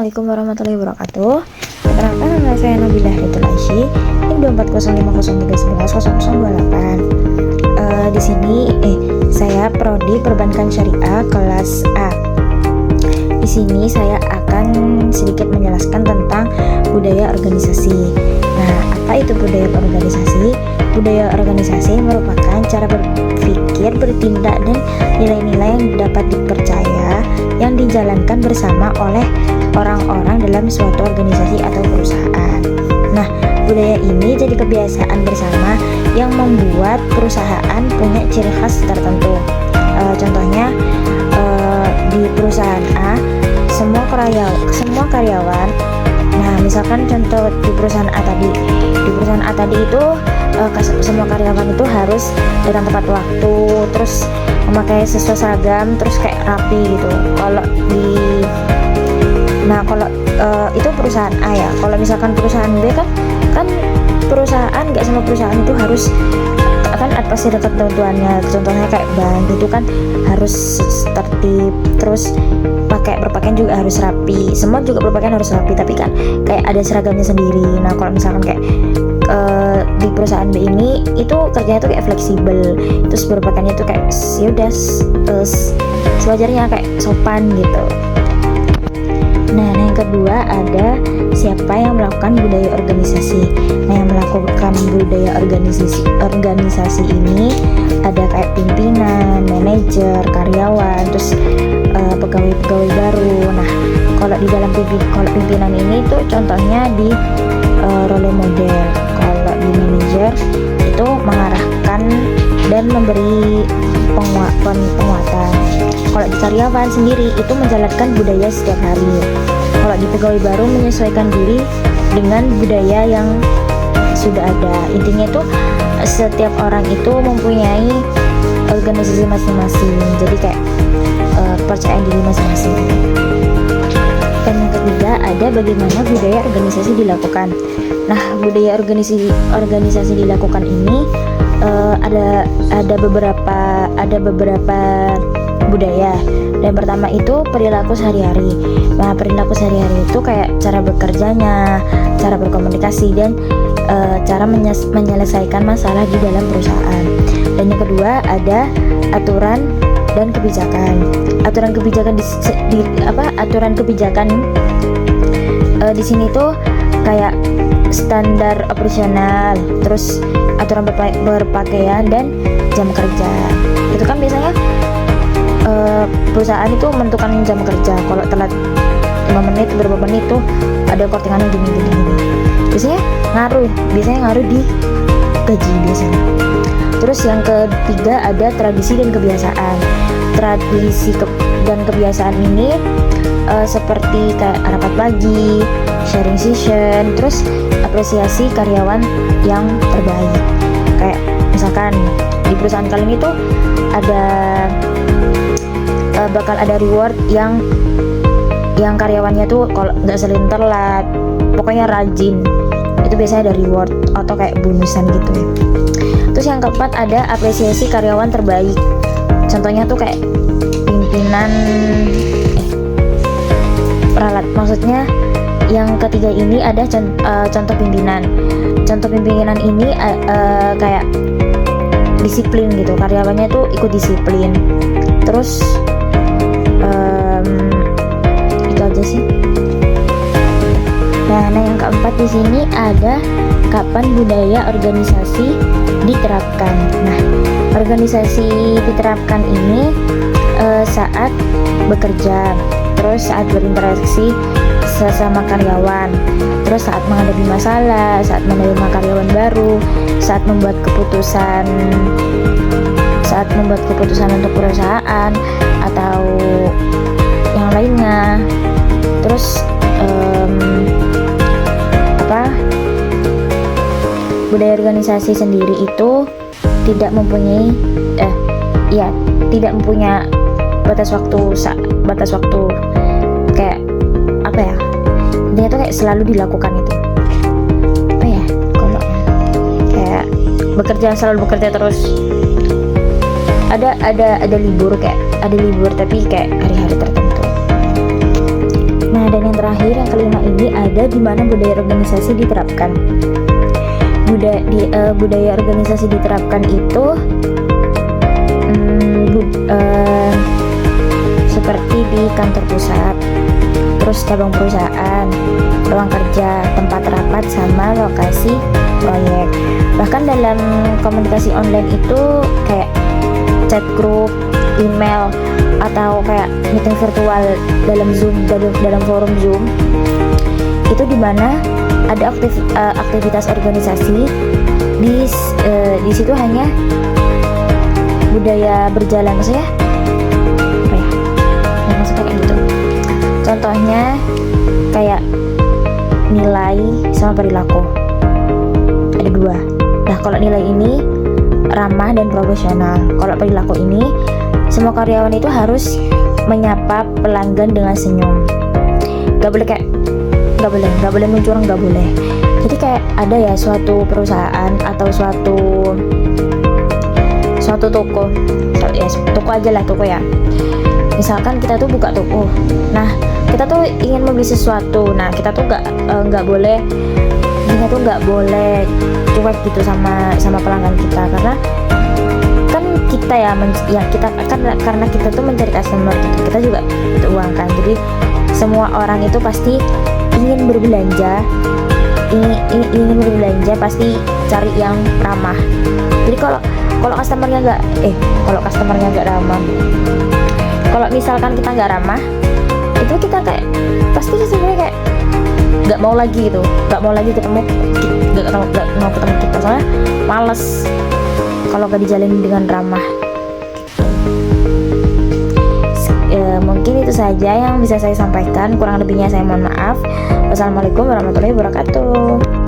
Assalamualaikum warahmatullahi wabarakatuh. Perkenalkan, nama saya Nabila Hidayatullah. Ini 240550110028. Di sini saya prodi Perbankan Syariah kelas A. Di sini saya akan sedikit menjelaskan tentang budaya organisasi. Nah, apa itu budaya organisasi? Budaya organisasi merupakan cara berpikir, bertindak, dan nilai-nilai yang dapat dipercaya yang dijalankan bersama oleh orang-orang dalam suatu organisasi atau perusahaan. Nah, budaya ini jadi kebiasaan bersama yang membuat perusahaan punya ciri khas tertentu. Contohnya di perusahaan A, semua karyawan. Nah, misalkan contoh di perusahaan A tadi. Di perusahaan A tadi itu semua karyawan itu harus datang tepat waktu, terus memakai sesuai seragam, terus kayak rapi gitu. Kalau itu perusahaan A ya. Kalau misalkan perusahaan B kan perusahaan, nggak semua perusahaan itu harus kan pasti ada ketentuannya. Contohnya kayak bank itu kan harus tertib, terus berpakaian juga harus rapi. Semua juga berpakaian harus rapi, tapi kan kayak ada seragamnya sendiri. Nah, kalau misalkan kayak di perusahaan B ini itu kerjanya tuh kayak fleksibel, terus berpakaiannya tuh kayak yaudah sewajarnya kayak sopan gitu. Nah, yang kedua ada siapa yang melakukan budaya organisasi. Nah, yang melakukan budaya organisasi ini ada kayak pimpinan, manajer, karyawan, terus pegawai-pegawai baru. Nah, kalau di dalam pimpinan ini tuh contohnya di role model. Kalau di manajer itu mengarahkan dan memberi penguatan. Kalau di karyawan sendiri itu menjalankan budaya setiap hari. Kalau di pegawai baru menyesuaikan diri dengan budaya yang sudah ada. Intinya itu setiap orang itu mempunyai organisasi masing-masing. Jadi kayak kepercayaan diri masing-masing. Dan yang ketiga ada bagaimana budaya organisasi dilakukan. Nah, budaya organisasi dilakukan ini ada beberapa budaya. Dan pertama itu perilaku sehari-hari. Nah, perilaku sehari-hari itu kayak cara bekerjanya, cara berkomunikasi, dan cara menyelesaikan masalah di dalam perusahaan. Dan yang kedua ada aturan dan kebijakan. Aturan kebijakan di sini tuh kayak standar operasional, terus aturan berpakaian dan jam kerja. Itu kan biasanya perusahaan itu menentukan jam kerja. Kalau telat 5 menit, berapa menit tuh ada kortingannya gini. Biasanya ngaruh di gaji biasanya. Terus yang ketiga ada tradisi dan kebiasaan. Tradisi dan kebiasaan ini seperti kayak rapat pagi, sharing session, terus apresiasi karyawan yang terbaik. Kayak misalkan di perusahaan kalian itu bakal ada reward yang karyawannya tuh kalau nggak sering telat, pokoknya rajin, itu biasanya ada reward atau kayak bonusan gitu ya. Terus yang keempat ada apresiasi karyawan terbaik. Contohnya tuh kayak pimpinan peralat. Maksudnya yang ketiga ini ada contoh pimpinan. Contoh pimpinan ini kayak disiplin gitu. Karyawannya tuh ikut disiplin. Terus itu aja sih. Nah, yang keempat di sini ada kapan budaya organisasi diterapkan. Nah, organisasi diterapkan ini saat bekerja, terus saat berinteraksi sesama karyawan, terus saat menghadapi masalah, saat menerima karyawan baru, saat membuat keputusan untuk perusahaan atau yang lainnya. Terus budaya organisasi sendiri itu tidak mempunyai batas waktu kayak apa ya, dia tuh kayak selalu dilakukan itu apa ya, kalau kayak selalu bekerja terus. Ada libur tapi kayak hari-hari tertentu. Nah, Nah, dan yang terakhir, yang kelima ini ada di mana budaya organisasi diterapkan. Budaya organisasi diterapkan itu seperti di kantor pusat, terus cabang perusahaan, ruang kerja, tempat rapat, sama lokasi proyek. Bahkan dalam komunikasi online itu kayak chat group, email, atau kayak meeting virtual dalam Zoom, dalam forum Zoom, itu dimana ada aktivitas organisasi. Di situ hanya budaya berjalan, maksudnya apa ya? Maksudnya kayak gitu. Contohnya kayak nilai sama perilaku, ada dua. Nah, kalau nilai ini ramah dan profesional. Kalau perilaku ini, semua karyawan itu harus menyapa pelanggan dengan senyum. Gak boleh mencurang, gak boleh. Jadi kayak ada ya suatu perusahaan atau suatu toko, ya toko aja lah, toko ya. Misalkan kita tuh buka toko, nah kita tuh ingin membeli sesuatu, nah kita tuh nggak boleh cuek gitu sama pelanggan kita, karena kan kita karena kita tuh mencari customer gitu, kita juga butuh uang kan. Jadi semua orang itu pasti ingin berbelanja pasti cari yang ramah. Jadi kalau customernya nggak ramah, kalau misalkan kita nggak ramah, itu kita kayak pasti sebenarnya kayak nggak mau lagi ketemu kita, soalnya males kalau nggak dijalani dengan ramah. Mungkin itu saja yang bisa saya sampaikan, kurang lebihnya saya mohon maaf. Wassalamualaikum warahmatullahi wabarakatuh.